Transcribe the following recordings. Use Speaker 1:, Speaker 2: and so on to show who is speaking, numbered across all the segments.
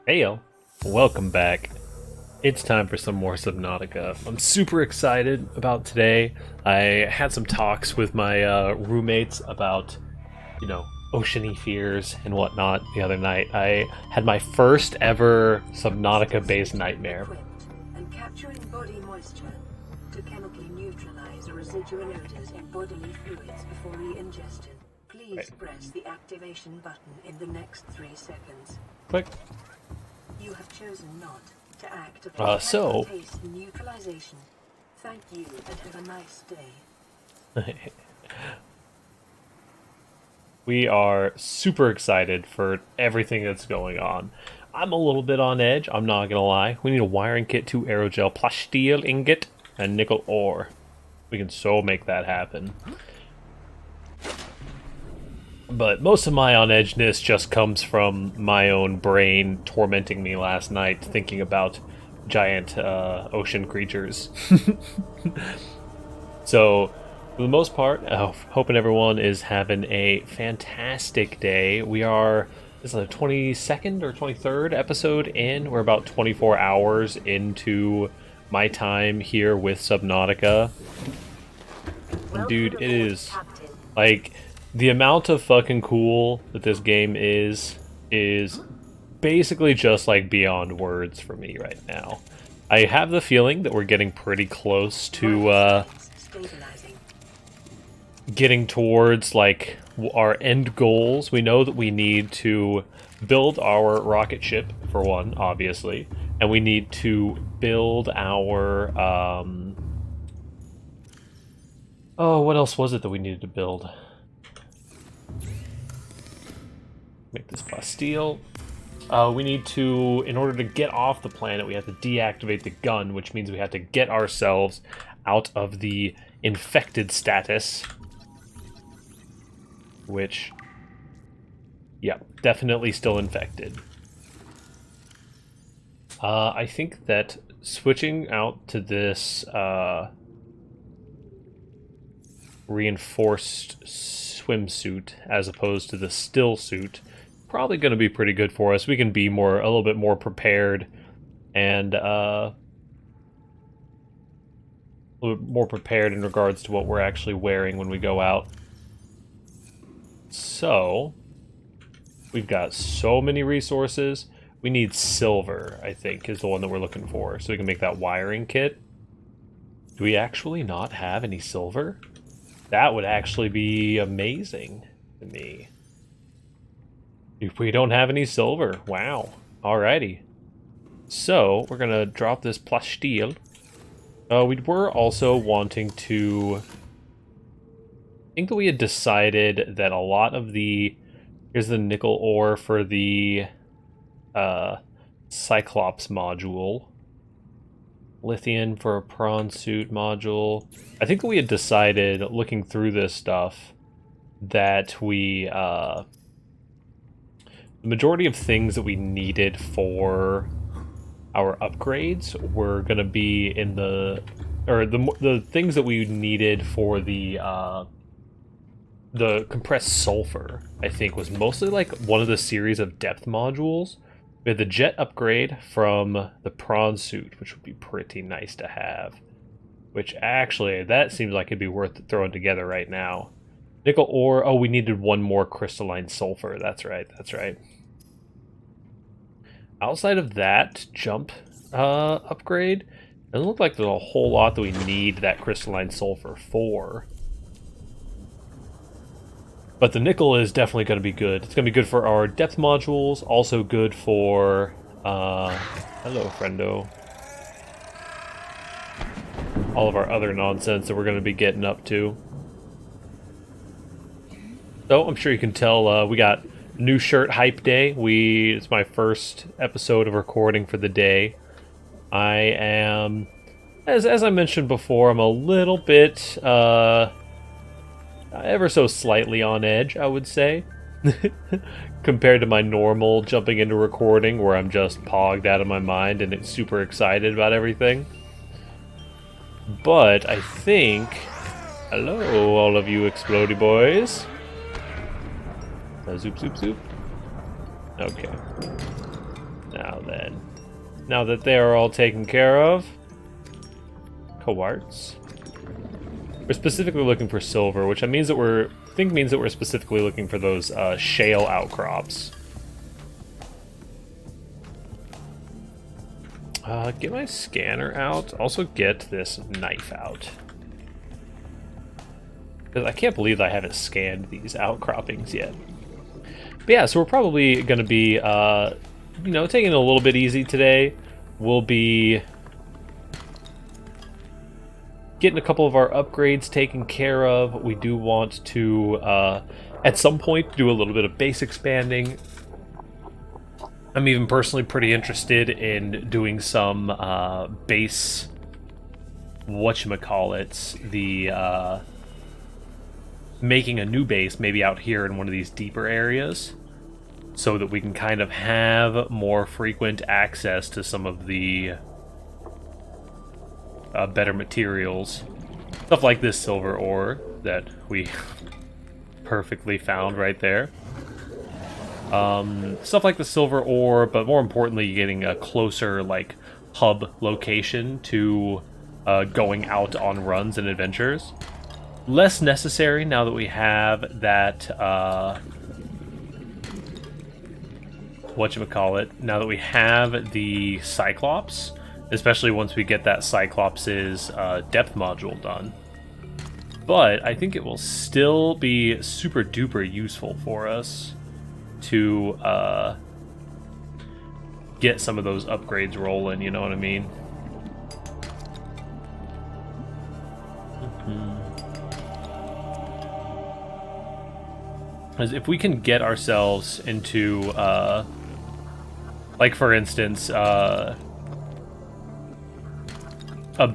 Speaker 1: Heyo, welcome back. It's time for some more Subnautica. I'm super excited about today. I had some talks with my roommates about, oceany fears and whatnot the other night. I had my first ever Subnautica-based nightmare.
Speaker 2: And capturing body moisture to chemically neutralize residual odors in bodily fluids before re-ingestion. Please press the activation button in the next 3 seconds.
Speaker 1: Click.
Speaker 2: You have chosen not to activate
Speaker 1: so
Speaker 2: taste neutralization. Thank you and have a nice day.
Speaker 1: We are super excited for everything that's going on. I'm a little bit on edge, I'm not gonna lie. We need a wiring kit, 2 aerogel, plasteel ingot, and nickel ore. We can so make that happen. But most of my on-edgeness just comes from my own brain tormenting me last night, thinking about giant ocean creatures. So, for the most part, hoping everyone is having a fantastic day. This is the 22nd or 23rd episode in. We're about 24 hours into my time here with Subnautica. And dude, it is, like, the amount of fucking cool that this game is basically just like beyond words for me right now. I have the feeling that we're getting pretty close to getting towards like our end goals. We know that we need to build our rocket ship for one, obviously, and we need to build our what else was it that we needed to build? Make this plasteel. We need to, in order to get off the planet, we have to deactivate the gun, which means we have to get ourselves out of the infected status. Which, yeah, definitely still infected. I think that switching out to this reinforced swimsuit as opposed to the still suit probably going to be pretty good for us. We can be a little bit more prepared and a little bit more prepared in regards to what we're actually wearing when we go out. So we've got so many resources. We need silver, I think, is the one that we're looking for, so we can make that wiring kit. Do we actually not have any silver? That would actually be amazing to me. If we don't have any silver, wow. Alrighty. So, we're gonna drop this plasteel. We were also wanting to... I think that we had decided that a lot of the... Here's the nickel ore for the Cyclops module. Lithium for a prawn suit module. I think that we had decided, looking through this stuff, that we... the majority of things that we needed for our upgrades were going to be in the things that we needed for the compressed sulfur, I think, was mostly like one of the series of depth modules. We had the jet upgrade from the prawn suit, which would be pretty nice to have. Which actually, that seems like it'd be worth throwing together right now. Nickel ore, oh, we needed one more crystalline sulfur, that's right. Outside of that jump upgrade, it doesn't look like there's a whole lot that we need that crystalline sulfur for. But the nickel is definitely going to be good. It's going to be good for our depth modules, also good for... hello, friendo. All of our other nonsense that we're going to be getting up to. So, I'm sure you can tell we got new shirt hype day. It's my first episode of recording for the day. I am, as I mentioned before, I'm a little bit, ever so slightly on edge, I would say. Compared to my normal jumping into recording where I'm just pogged out of my mind and it's super excited about everything. But I think... Hello, all of you explodey boys. Zoop, zoop, zoop. Okay. Now then, now that they are all taken care of, quartz. We're specifically looking for silver, which means that we're specifically looking for those shale outcrops. Get my scanner out. Also get this knife out. Because I can't believe I haven't scanned these outcroppings yet. But yeah, so we're probably going to be, you know, taking it a little bit easy today. We'll be getting a couple of our upgrades taken care of. We do want to, at some point, do a little bit of base expanding. I'm even personally pretty interested in doing some base, whatchamacallit, making a new base maybe out here in one of these deeper areas so that we can kind of have more frequent access to some of the better materials. Stuff like this silver ore that we perfectly found right there. Stuff like the silver ore, but more importantly, getting a closer, like, hub location to going out on runs and adventures. Less necessary now that we have that, whatchamacallit, now that we have the Cyclops, especially once we get that Cyclops' depth module done. But I think it will still be super duper useful for us to get some of those upgrades rolling, you know what I mean? Because if we can get ourselves into, like for instance, a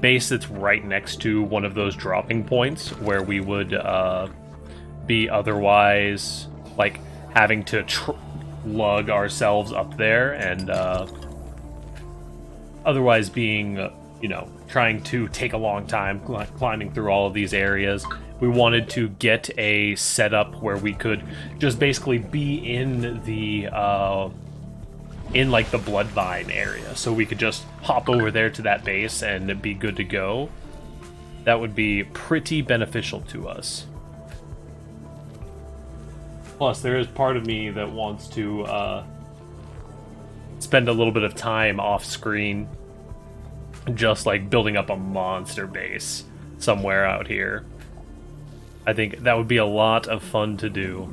Speaker 1: base that's right next to one of those dropping points where we would be otherwise, like, having to lug ourselves up there and otherwise being, you know, trying to take a long time climbing through all of these areas. We wanted to get a setup where we could just basically be in the in like the Bloodvine area, so we could just hop over there to that base and be good to go. That would be pretty beneficial to us. Plus, there is part of me that wants to spend a little bit of time off screen just like building up a monster base somewhere out here. I think that would be a lot of fun to do,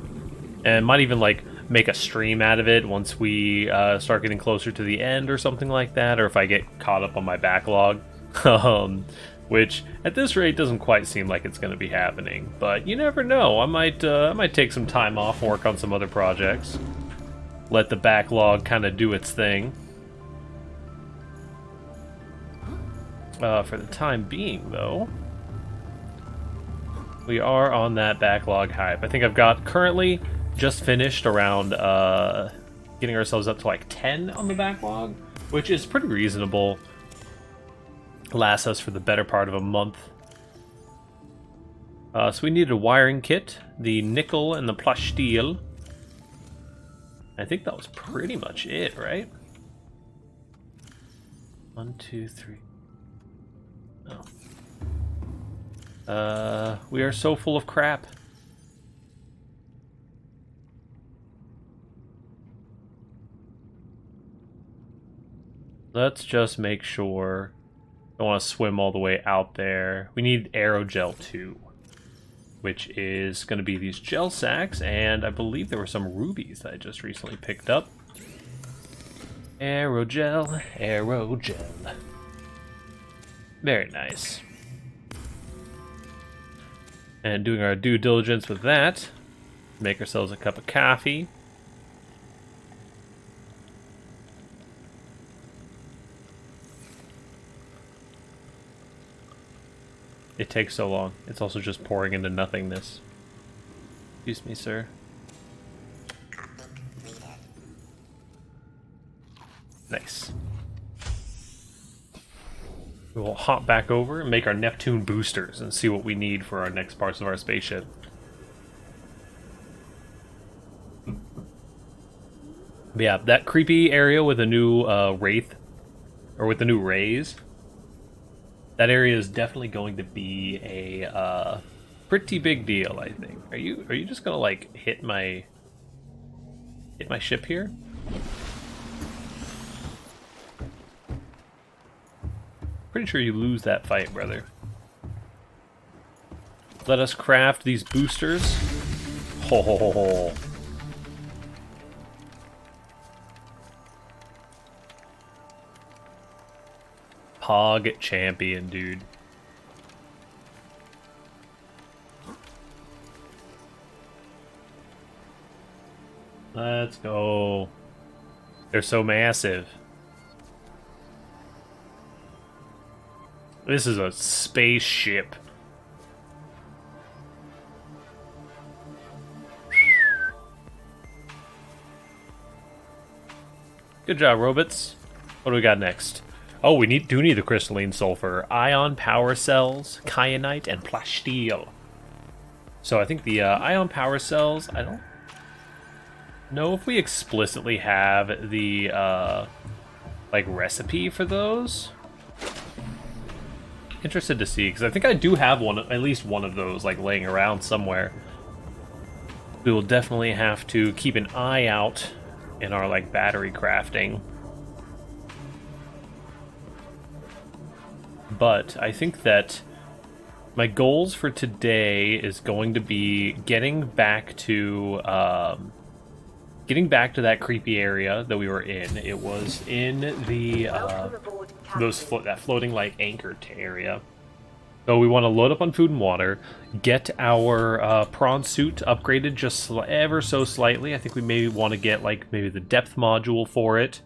Speaker 1: and might even like make a stream out of it once we start getting closer to the end or something like that, or if I get caught up on my backlog. Which at this rate doesn't quite seem like it's going to be happening, but you never know. I might take some time off and work on some other projects. Let the backlog kind of do its thing. For the time being, though, we are on that backlog hype. I think I've got currently just finished around getting ourselves up to like 10 on the backlog, which is pretty reasonable. Lasts us for the better part of a month. So we needed a wiring kit, the nickel and the plush steel. I think that was pretty much it, right? 1, 2, 3. Oh. We are so full of crap. Let's just make sure. Don't want to swim all the way out there. We need aerogel too, which is going to be these gel sacks, and I believe there were some rubies that I just recently picked up. Aerogel, aerogel. Very nice. And doing our due diligence with that, make ourselves a cup of coffee. It takes so long. It's also just pouring into nothingness. Excuse me, sir. Nice. We will hop back over and make our Neptune boosters and see what we need for our next parts of our spaceship. Yeah, that creepy area with the new wraith, or with the new rays, that area is definitely going to be a pretty big deal, I think. Are you just gonna like hit my ship here? Pretty sure you lose that fight, brother. Let us craft these boosters. Ho ho ho ho. Pog champion, dude. Let's go. They're so massive. This is a spaceship. Good job, robots. What do we got next? Oh, we do need the crystalline sulfur, ion power cells, kyanite, and plasteel. So I think the ion power cells, I don't know if we explicitly have the like recipe for those. Interested to see, because I think I do have one, at least one of those, like laying around somewhere. We will definitely have to keep an eye out in our like battery crafting. But I think that my goals for today is going to be getting back to that creepy area that we were in. It was in the that floating like anchor area. So we want to load up on food and water, get our prawn suit upgraded just ever so slightly. I think we may want to get like maybe the depth module for it.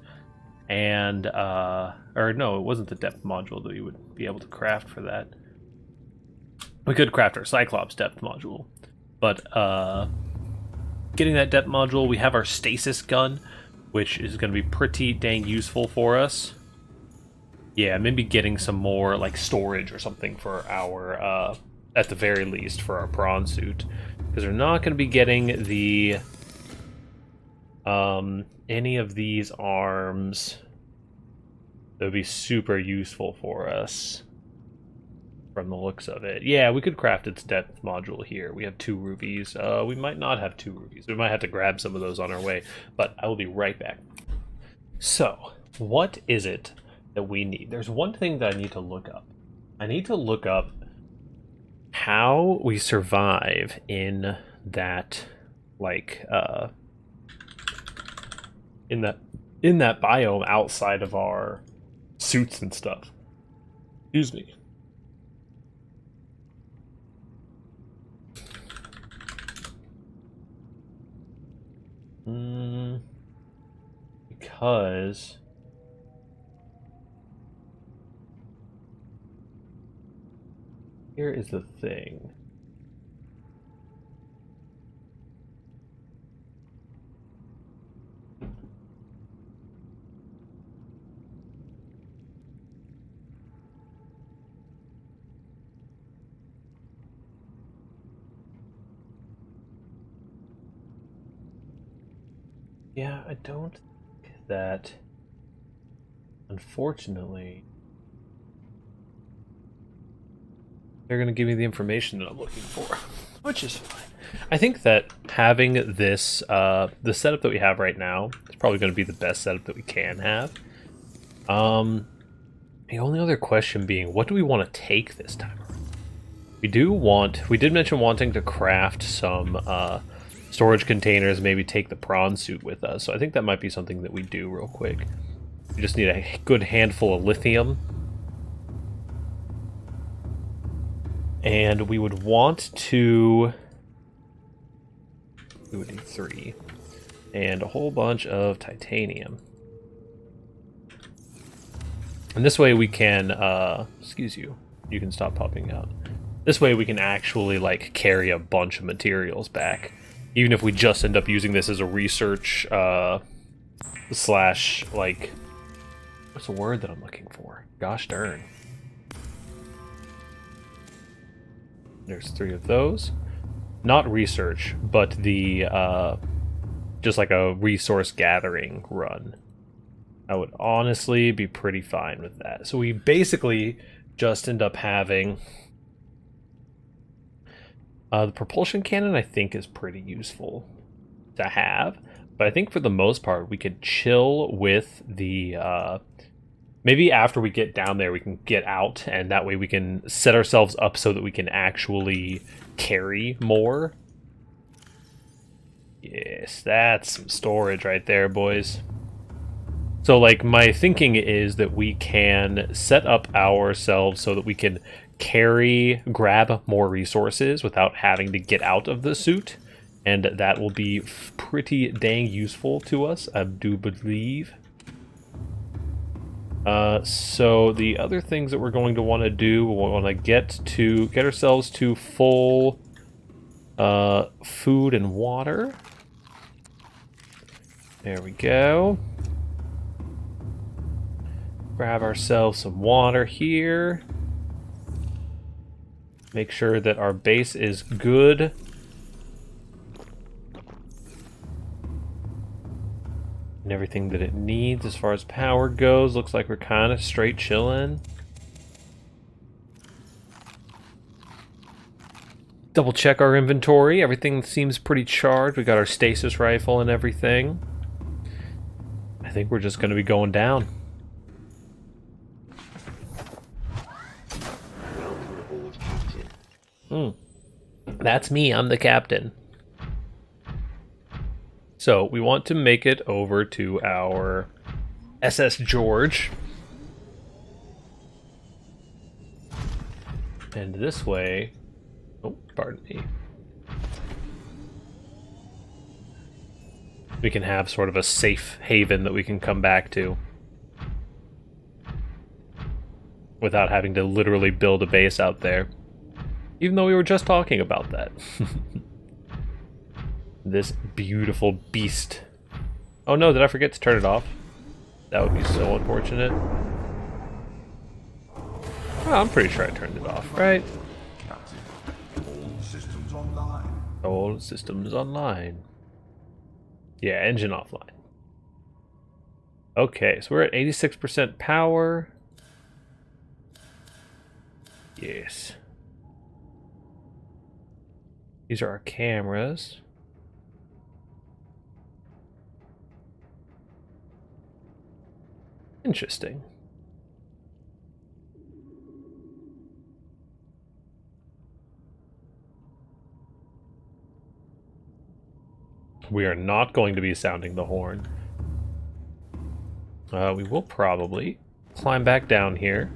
Speaker 1: And, or no, it wasn't the depth module that we would be able to craft for that. We could craft our Cyclops depth module. But, getting that depth module, we have our stasis gun, which is going to be pretty dang useful for us. Yeah, maybe getting some more, like, storage or something for our, at the very least, for our prawn suit. Because we're not going to be getting the, any of these arms that would be super useful for us from the looks of it. Yeah, we could craft its depth module here. We have 2 rubies. We might not have 2 rubies. We might have to grab some of those on our way, but I will be right back. So, what is it that we need? There's one thing that I need to look up. I need to look up how we survive in that, like, in that biome outside of our suits and stuff. Excuse me. Because here is the thing. Yeah, I don't think that, unfortunately, they're going to give me the information that I'm looking for, which is fine. I think that having this, the setup that we have right now is probably going to be the best setup that we can have. The only other question being, what do we want to take this time around? We did mention wanting to craft some, storage containers, maybe take the prawn suit with us. So I think that might be something that we do real quick. We just need a good handful of lithium. And we would want to... we would need 3. And a whole bunch of titanium. And this way we can, excuse you, you can stop popping out. This way we can actually, like, carry a bunch of materials back. Even if we just end up using this as a research, slash, like, what's the word that I'm looking for? Gosh darn. There's 3 of those. Not research, but the just like a resource gathering run. I would honestly be pretty fine with that. So we basically just end up having the propulsion cannon. I think is pretty useful to have, but I think for the most part we could chill with the maybe after we get down there we can get out, and that way we can set ourselves up so that we can actually carry more. Yes, that's some storage right there, boys. So like my thinking is that we can set up ourselves so that we can grab more resources without having to get out of the suit, and that will be pretty dang useful to us, I do believe. So the other things that we're going to want to do, we'll want to get ourselves to full food and water. There we go. Grab ourselves some water here. Make sure that our base is good. And everything that it needs as far as power goes. Looks like we're kind of straight chilling. Double check our inventory. Everything seems pretty charged. We got our stasis rifle and everything. I think we're just going to be going down. That's me, I'm the captain. So we want to make it over to our SS George. And this way, oh, pardon me. We can have sort of a safe haven that we can come back to without having to literally build a base out there. Even though we were just talking about that. This beautiful beast. Oh no, did I forget to turn it off? That would be so unfortunate. Oh, I'm pretty sure I turned it off, right?
Speaker 3: Captain, all systems online.
Speaker 1: All systems online. Yeah, engine offline. Okay, so we're at 86% power. Yes. These are our cameras. Interesting. We are not going to be sounding the horn. We will probably climb back down here,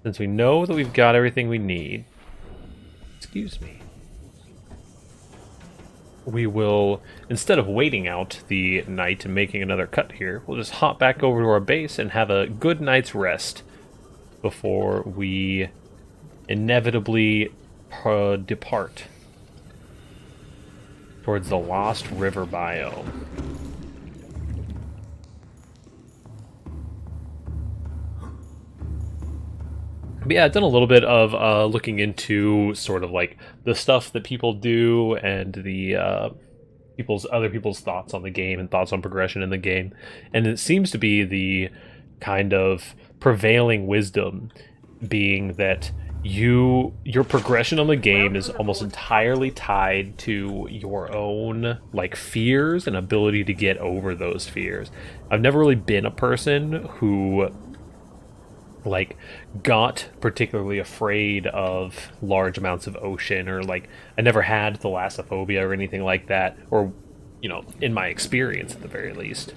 Speaker 1: since we know that we've got everything we need. Excuse me. We will, instead of waiting out the night and making another cut here, we'll just hop back over to our base and have a good night's rest before we inevitably depart towards the Lost River biome. But yeah, I've done a little bit of looking into sort of like the stuff that people do and the other people's thoughts on the game and thoughts on progression in the game, and it seems to be the kind of prevailing wisdom being that your progression on the game is almost entirely tied to your own like fears and ability to get over those fears. I've never really been a person who like got particularly afraid of large amounts of ocean, or like I never had thalassophobia or anything like that, or you know, in my experience at the very least.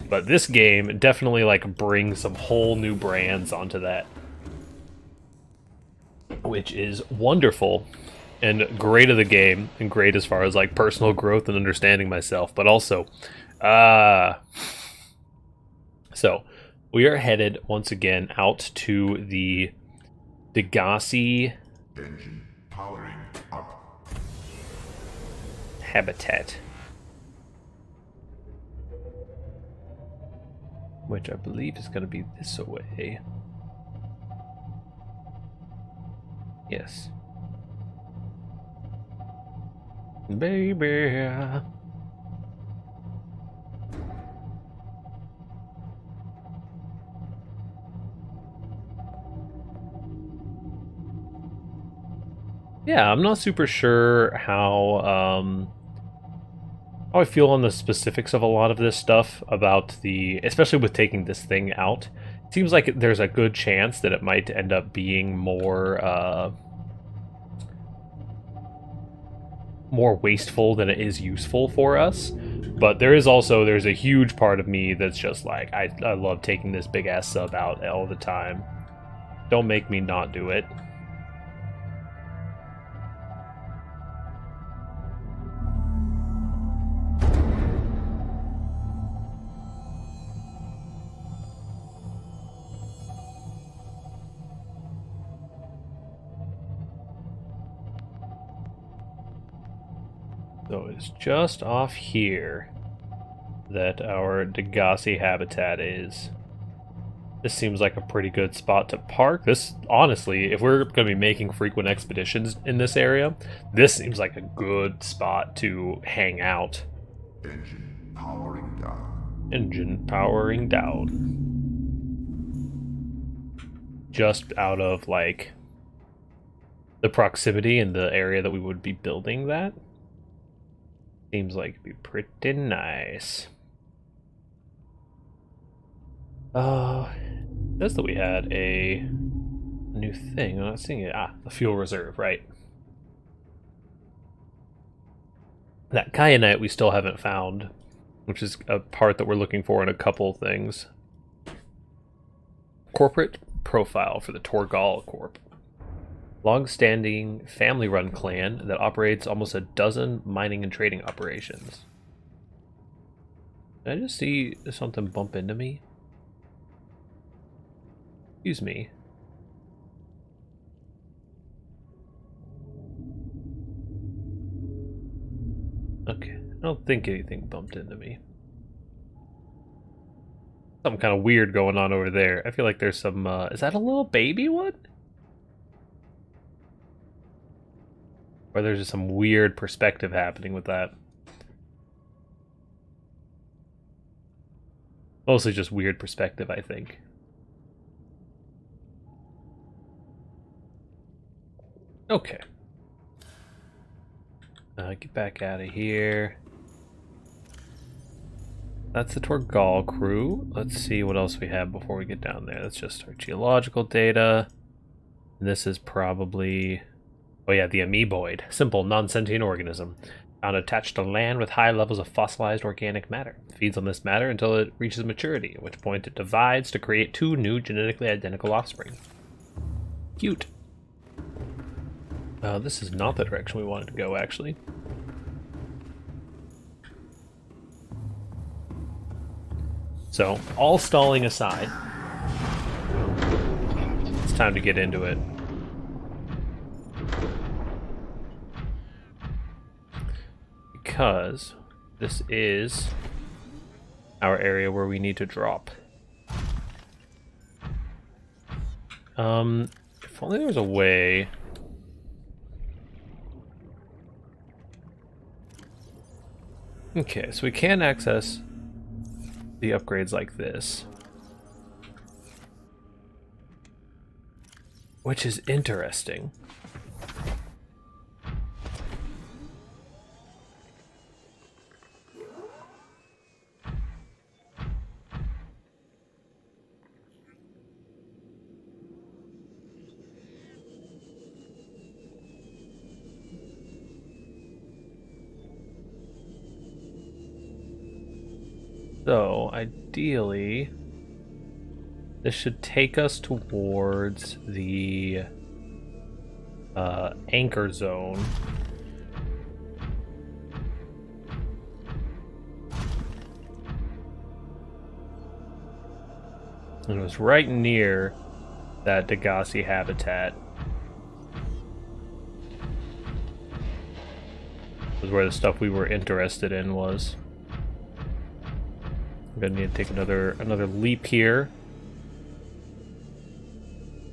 Speaker 1: But this game definitely like brings some whole new brands onto that, which is wonderful and great of the game, and great as far as like personal growth and understanding myself, but also so we are headed once again out to the Degassi
Speaker 3: Engine powering up.
Speaker 1: habitat, which I believe is going to be this way. Yes. Baby. Yeah, I'm not super sure how I feel on the specifics of a lot of this stuff about especially with taking this thing out. It seems like there's a good chance that it might end up being more wasteful than it is useful for us. But there's a huge part of me that's just like, I love taking this big ass sub out all the time. Don't make me not do it. So it's just off here that our Degassi habitat is. This seems like a pretty good spot to park. This, honestly, if we're going to be making frequent expeditions in this area, this seems like a good spot to hang out.
Speaker 3: Engine powering down.
Speaker 1: Engine powering down. Just out of, like, the proximity in the area that we would be building that. Seems like it'd be pretty nice. Says that we had a new thing. I'm not seeing it. Ah, the fuel reserve, right. That kyanite we still haven't found, which is a part that we're looking for in a couple things. Corporate profile for the Torgal Corp. Long-standing family-run clan that operates almost a dozen mining and trading operations. Did I just see something bump into me? Excuse me. Okay, I don't think anything bumped into me. Something kind of weird going on over there. I feel like there's some, is that a little baby one? Or there's just some weird perspective happening with that. Mostly just weird perspective, I think. Okay. Get back out of here. That's the Torgal crew. Let's see what else we have before we get down there. That's just our geological data. And this is probably... Oh yeah, the amoeboid. Simple, non-sentient organism. Found attached to land with high levels of fossilized organic matter. It feeds on this matter until it reaches maturity, at which point it divides to create two new genetically identical offspring. Cute. This is not the direction we wanted to go, actually. So, all stalling aside, it's time to get into it. Because this is our area where we need to drop. If only there was a way... Okay, so we can access the upgrades like this. Which is interesting. So, ideally, this should take us towards the anchor zone. And it was right near that Degassi habitat. Was where the stuff we were interested in was. I'm gonna need to take another leap here.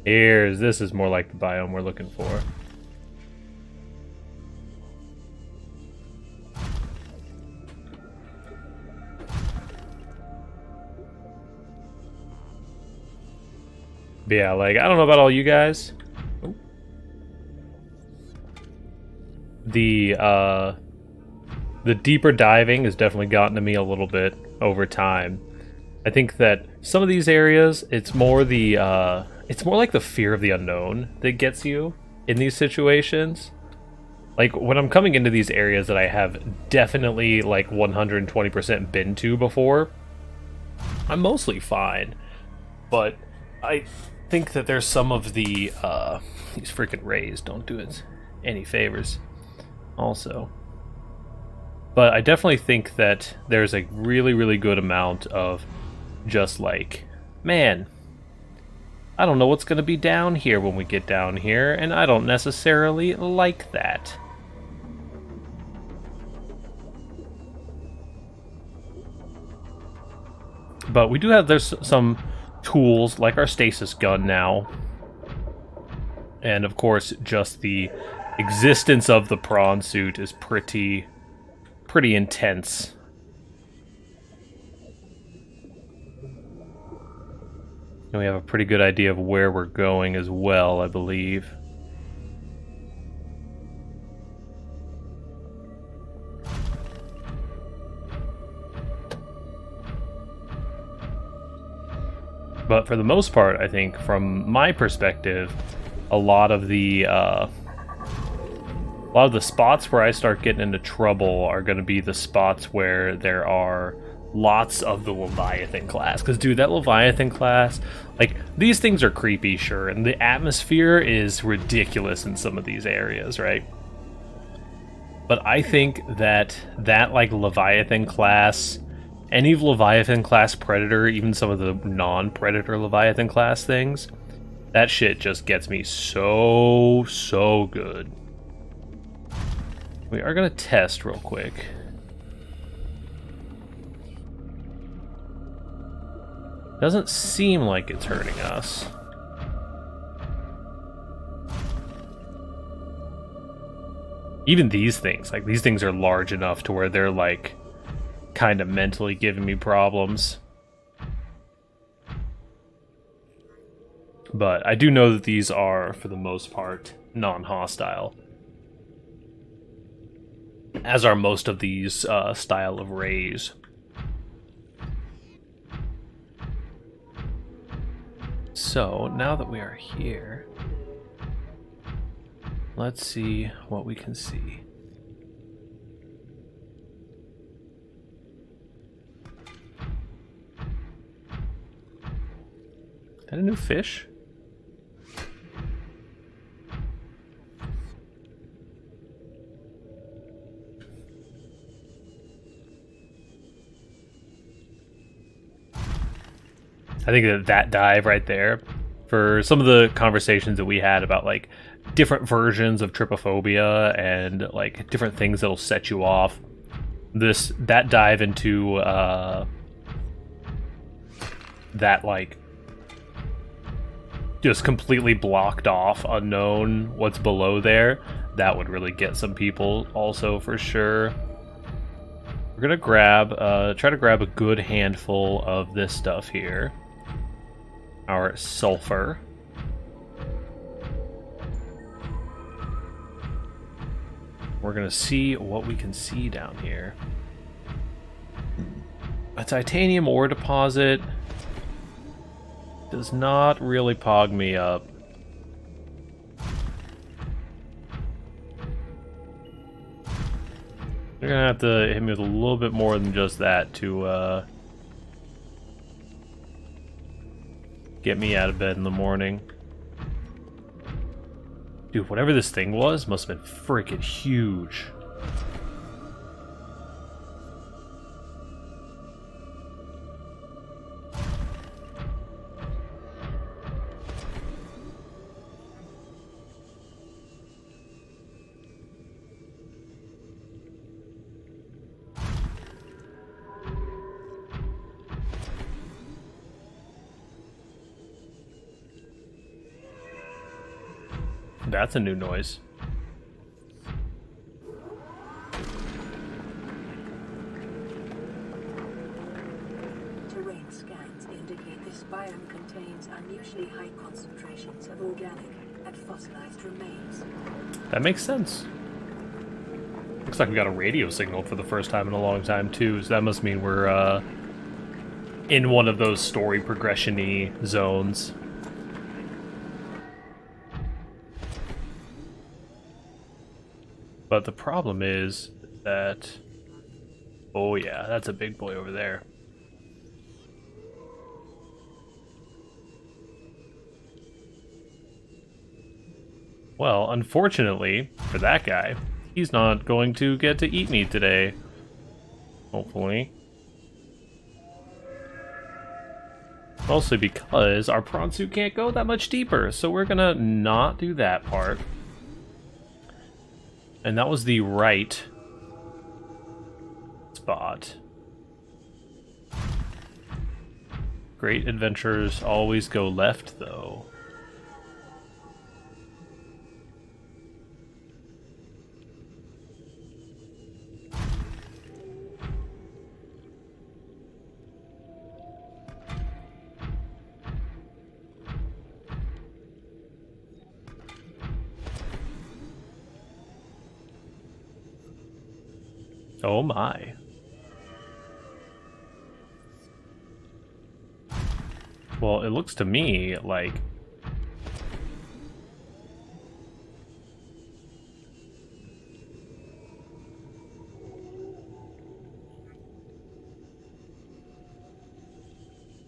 Speaker 1: This is more like the biome we're looking for. But yeah, like, I don't know about all you guys. Oh. the deeper diving has definitely gotten to me a little bit over time. I think that some of these areas, it's more like the fear of the unknown that gets you in these situations. Like, when I'm coming into these areas that I have definitely, like, 120% been to before, I'm mostly fine. But I think that there's some of the, these freaking rays don't do it any favors, also. But I definitely think that there's a really, really good amount of just like, man, I don't know what's going to be down here when we get down here, and I don't necessarily like that. But we do have, there's some tools like our stasis gun now. And of course, just the existence of the prawn suit is pretty intense. And we have a pretty good idea of where we're going as well, I believe. But for the most part, I think, from my perspective, a lot of the spots where I start getting into trouble are going to be the spots where there are lots of the Leviathan class. Because, dude, that Leviathan class, like, these things are creepy, sure, and the atmosphere is ridiculous in some of these areas, right? But I think that like, Leviathan class, any Leviathan class predator, even some of the non-predator Leviathan class things, that shit just gets me so good. We are going to test real quick. Doesn't seem like it's hurting us. Even these things, like, these things are large enough to where they're, like, kind of mentally giving me problems. But I do know that these are, for the most part, non-hostile. As are most of these style of rays. So, now that we are here, let's see what we can see. Is that a new fish? I think that dive right there, for some of the conversations that we had about, like, different versions of trypophobia and, like, different things that'll set you off, that dive into that, like, just completely blocked off, unknown what's below there, that would really get some people also, for sure. We're gonna try to grab a good handful of this stuff here. Our sulfur. We're gonna see what we can see down here. A titanium ore deposit does not really pog me up. You're gonna have to hit me with a little bit more than just that to get me out of bed in the morning. Dude, whatever this thing was must have been freaking huge. That's a new noise.
Speaker 2: Terrain scans indicate this biome contains unusually high concentrations of organic and fossilized remains.
Speaker 1: That makes sense. Looks like we got a radio signal for the first time in a long time, too, so that must mean we're, in one of those story progression-y zones. But the problem is that... Oh yeah, that's a big boy over there. Well, unfortunately, for that guy, he's not going to get to eat me today. Hopefully. Mostly because our prawn suit can't go that much deeper, so we're gonna not do that part. And that was the right spot. Great adventures always go left, though. Oh my. Well, it looks to me like...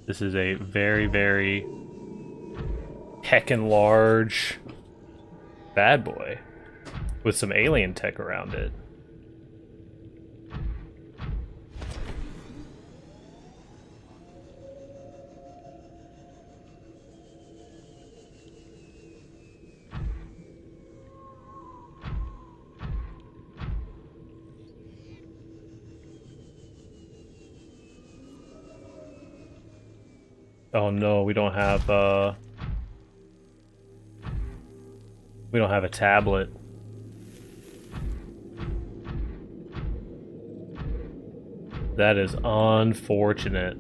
Speaker 1: this is a very, very heckin' large bad boy with some alien tech around it. Oh no, we don't have a tablet. That is unfortunate.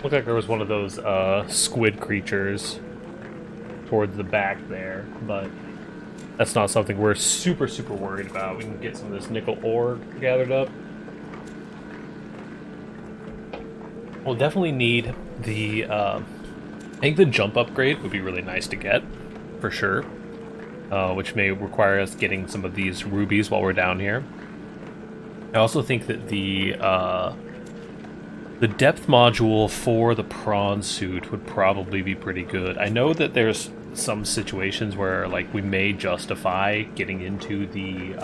Speaker 1: Looked like there was one of those squid creatures towards the back there, but that's not something we're super worried about. We can get some of this nickel ore gathered up. We'll definitely need the, I think the jump upgrade would be really nice to get, for sure. Which may require us getting some of these rubies while we're down here. I also think that the depth module for the prawn suit would probably be pretty good. I know that there's some situations where, like, we may justify getting into the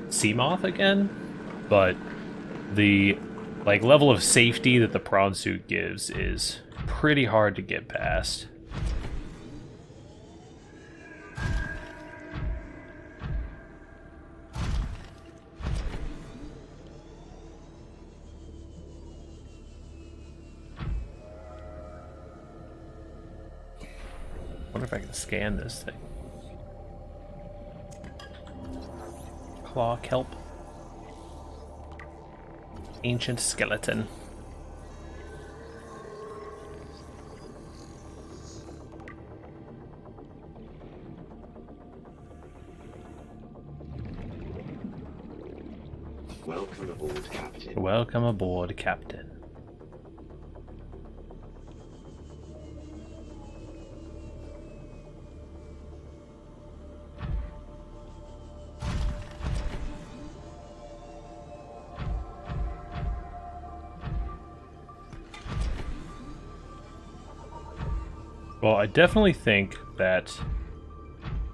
Speaker 1: Seamoth again, but the level of safety that the prawn suit gives is pretty hard to get past. I wonder if I can scan this thing. Claw kelp. Ancient skeleton.
Speaker 4: Welcome aboard, Captain.
Speaker 1: Welcome aboard, Captain. Well, I definitely think that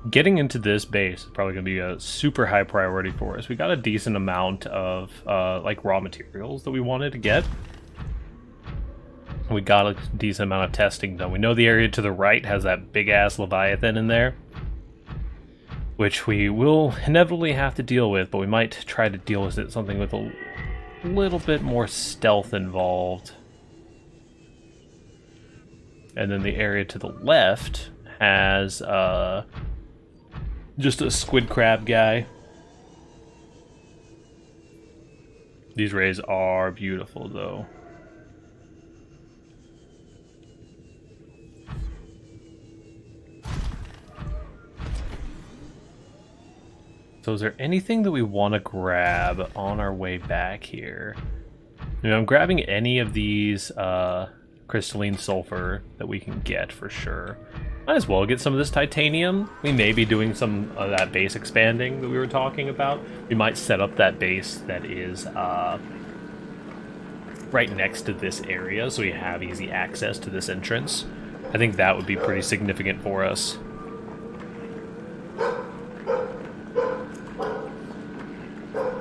Speaker 1: getting into this base is probably going to be a super high priority for us. We got a decent amount of like raw materials that we wanted to get. We got a decent amount of testing done. We know the area to the right has that big ass Leviathan in there, which we will inevitably have to deal with, but we might try to deal with it something with a little bit more stealth involved. And then the area to the left has just a squid crab guy. These rays are beautiful, though. So is there anything that we want to grab on our way back here? You know, I'm grabbing any of these crystalline sulfur that we can get for sure. Might as well get some of this titanium. We may be doing some of that base expanding that we were talking about. We might set up that base that is right next to this area so we have easy access to this entrance. I think that would be pretty significant for us.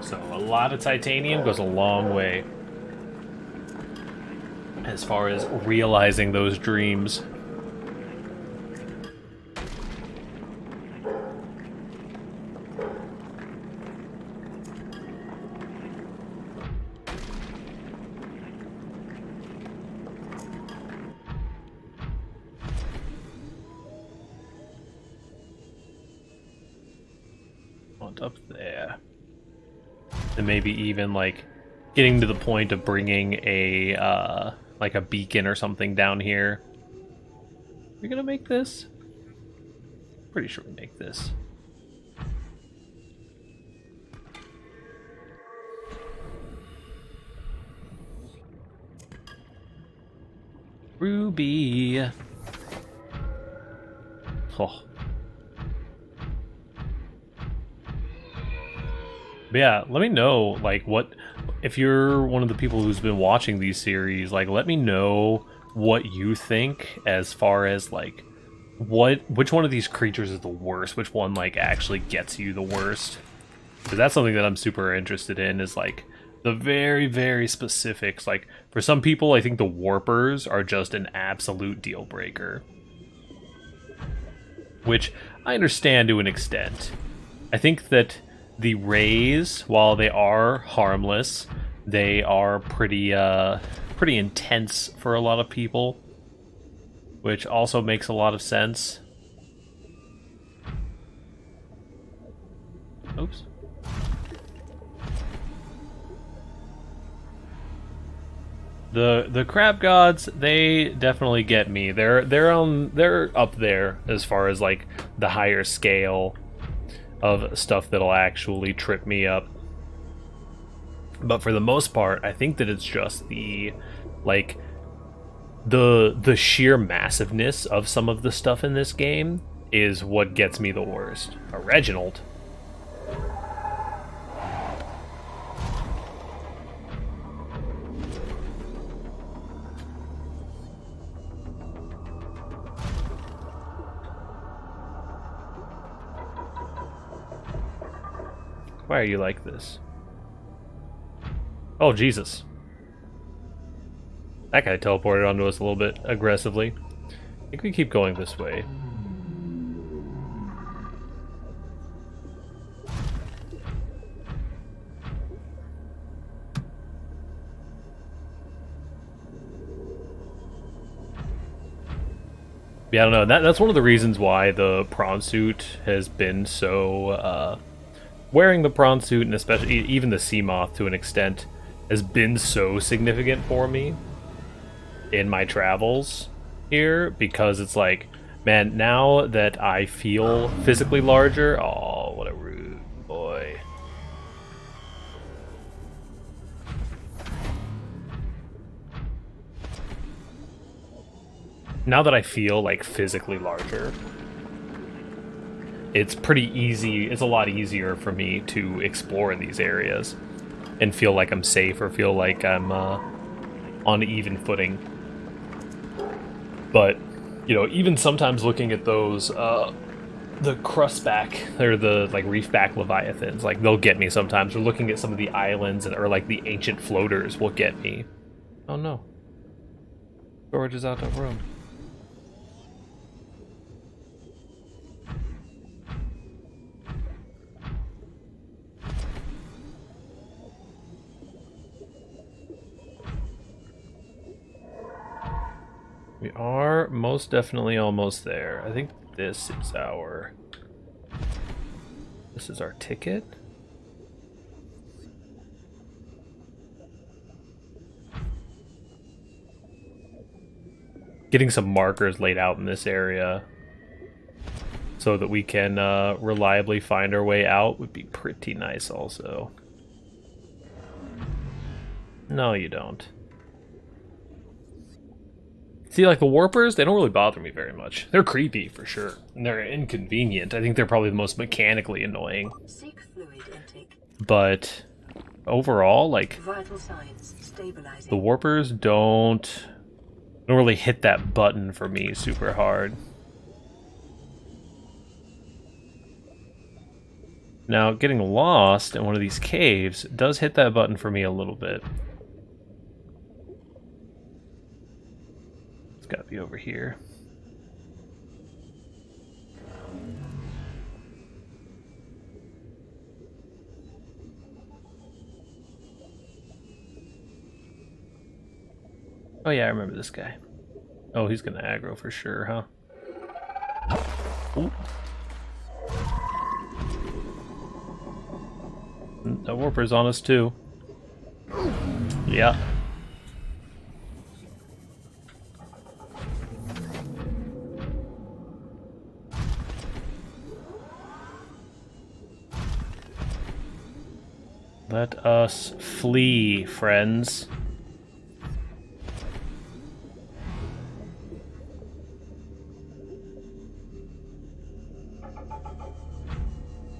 Speaker 1: So a lot of titanium goes a long way as far as realizing those dreams. Up there. And maybe even like getting to the point of bringing a like a beacon or something down here. Are we gonna make this? Pretty sure we make this. Ruby. Oh. But yeah, let me know, like, what, if you're one of the people who's been watching these series, like, let me know what you think as far as, like, which one of these creatures is the worst, which one, like, actually gets you the worst. Because that's something that I'm super interested in, is, like, the very, very specifics. Like, for some people, I think the warpers are just an absolute deal breaker. Which I understand to an extent. I think that the rays, while they are harmless, they are pretty intense for a lot of people, which also makes a lot of sense. Oops. The crab gods, they definitely get me. They're up there as far as like the higher scale of stuff that'll actually trip me up. But for the most part, I think that it's just the like the sheer massiveness of some of the stuff in this game is what gets me the worst. A Reginald. Why are you like this? Oh, Jesus. That guy teleported onto us a little bit aggressively. I think we keep going this way. Yeah, I don't know. That's one of the reasons why the prawn suit has been so, wearing the prawn suit, and especially even the sea moth to an extent, has been so significant for me in my travels here, because it's like, man, now that I feel physically larger, oh, what a rude boy. Now that I feel like physically larger, it's pretty easy, it's a lot easier for me to explore in these areas and feel like I'm safe or feel like I'm on even footing. But, you know, even sometimes looking at those, the crustback, or the, like, reefback leviathans, like, they'll get me sometimes. Or looking at some of the islands, or, like, the ancient floaters will get me. Oh, no. Storage is out of room. We are most definitely almost there. I think this is our... This is our ticket. Getting some markers laid out in this area so that we can reliably find our way out would be pretty nice also. No, you don't. See, like the warpers, they don't really bother me very much. They're creepy for sure, and they're inconvenient. I think they're probably the most mechanically annoying.
Speaker 2: Seek fluid intake.
Speaker 1: But overall, like,
Speaker 2: Vital signs stabilizing.
Speaker 1: the warpers don't really hit that button for me super hard. Now, getting lost in one of these caves does hit that button for me a little bit. It's gotta be over here. Oh yeah, I remember this guy. Oh, he's gonna aggro for sure, huh? Ooh. That warper's on us too. Yeah. Let us flee, friends.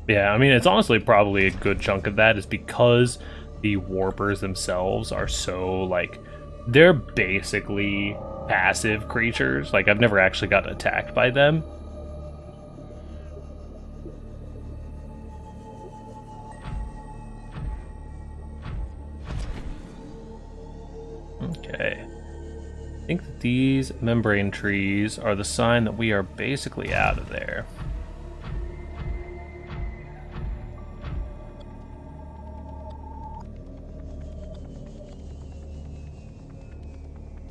Speaker 1: Yeah, I mean, it's honestly probably a good chunk of that is because the warpers themselves are so, like, they're basically passive creatures. Like, I've never actually gotten attacked by them. Okay. I think that these membrane trees are the sign that we are basically out of there.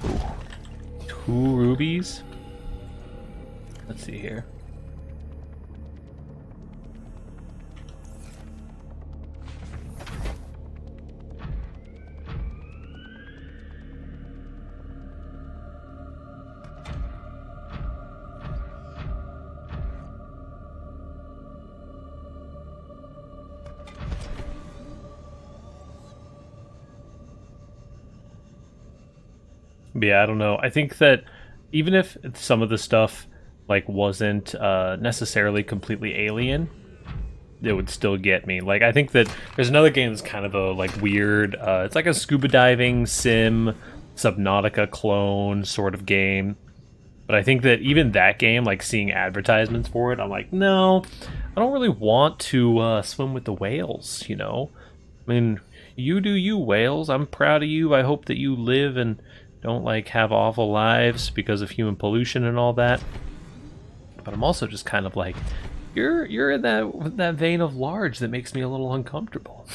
Speaker 1: Ooh. 2 rubies? Let's see here. But yeah, I don't know. I think that even if some of the stuff like wasn't necessarily completely alien, it would still get me. Like, I think that there's another game that's kind of a like weird. It's like a scuba diving sim, Subnautica clone sort of game. But I think that even that game, like seeing advertisements for it, I'm like, no, I don't really want to swim with the whales. You know, I mean, you do you, whales. I'm proud of you. I hope that you live and don't like have awful lives because of human pollution and all that. But I'm also just kind of like, you're in that vein of large that makes me a little uncomfortable.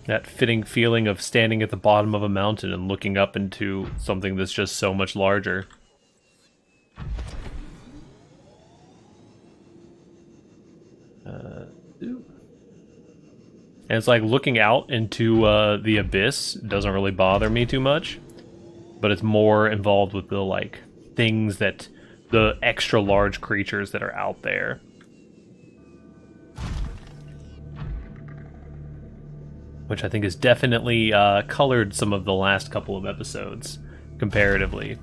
Speaker 1: That fitting feeling of standing at the bottom of a mountain and looking up into something that's just so much larger. And it's like looking out into the abyss doesn't really bother me too much, but it's more involved with the like things that the extra large creatures that are out there. Which I think has definitely colored some of the last couple of episodes comparatively.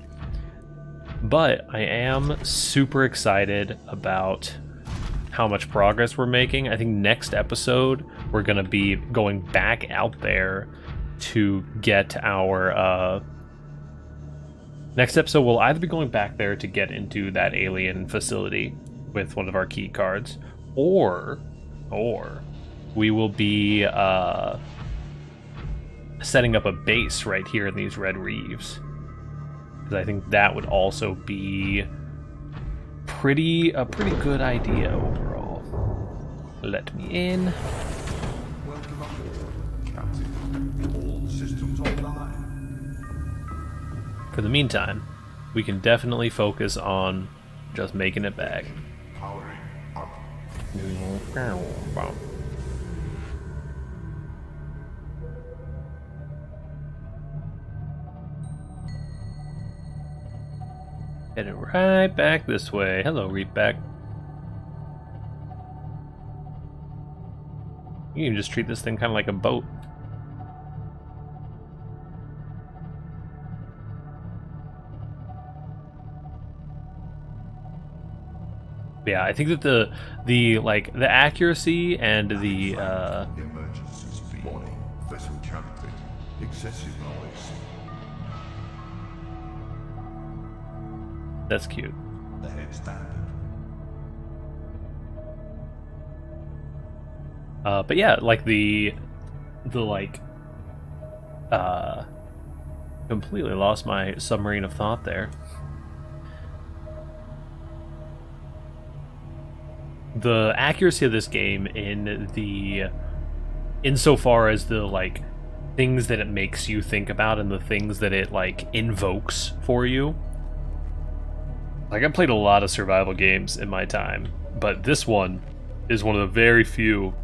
Speaker 1: But I am super excited about how much progress we're making. I think next episode we're going to be going back out there to get our next episode we'll either be going back there to get into that alien facility with one of our key cards, or we will be setting up a base right here in these red reefs, because I think that would also be a pretty good idea overall. Let me in.
Speaker 3: Welcome aboard, Captain.
Speaker 1: For the meantime, we can definitely focus on just making it back.
Speaker 3: Powering up.
Speaker 1: Headed right back this way. Hello, Reapback. You can just treat this thing kind of like a boat. Yeah, I think that the accuracy and the
Speaker 3: Emergency speed. Warning. Vessel captain. Excessive noise.
Speaker 1: that's cute.
Speaker 3: The head standard.
Speaker 1: But yeah, like completely lost my submarine of thought there. The accuracy of this game insofar as the like things that it makes you think about and the things that it like invokes for you. Like, I played a lot of survival games in my time, but this one is one of the very few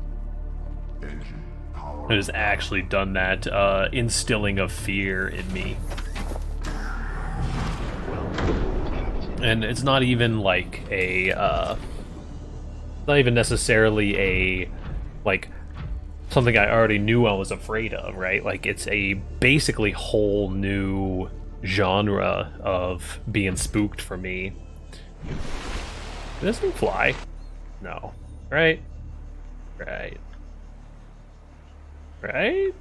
Speaker 3: Engine power.
Speaker 1: that has actually done that instilling of fear in me. And it's not even like not even necessarily a like something I already knew I was afraid of, right? Like, it's a basically whole new genre of being spooked for me. Does this thing fly? No. Right? Right. Right?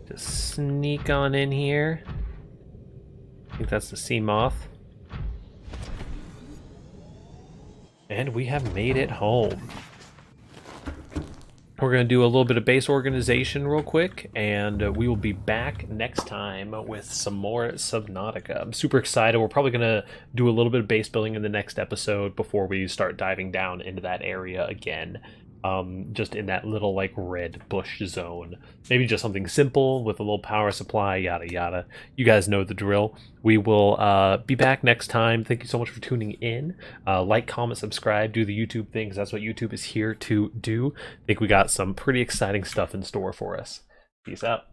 Speaker 1: Just sneak on in here. I think that's the sea moth. And we have made it home. We're going to do a little bit of base organization real quick, and we will be back next time with some more Subnautica. I'm super excited. We're probably going to do a little bit of base building in the next episode before we start diving down into that area again. Just in that little like red bush zone. Maybe just something simple with a little power supply, yada yada. You guys know the drill. We will be back next time. Thank you so much for tuning in. Like, comment, subscribe, do the YouTube thing, 'cause that's what YouTube is here to do. I think we got some pretty exciting stuff in store for us. Peace out.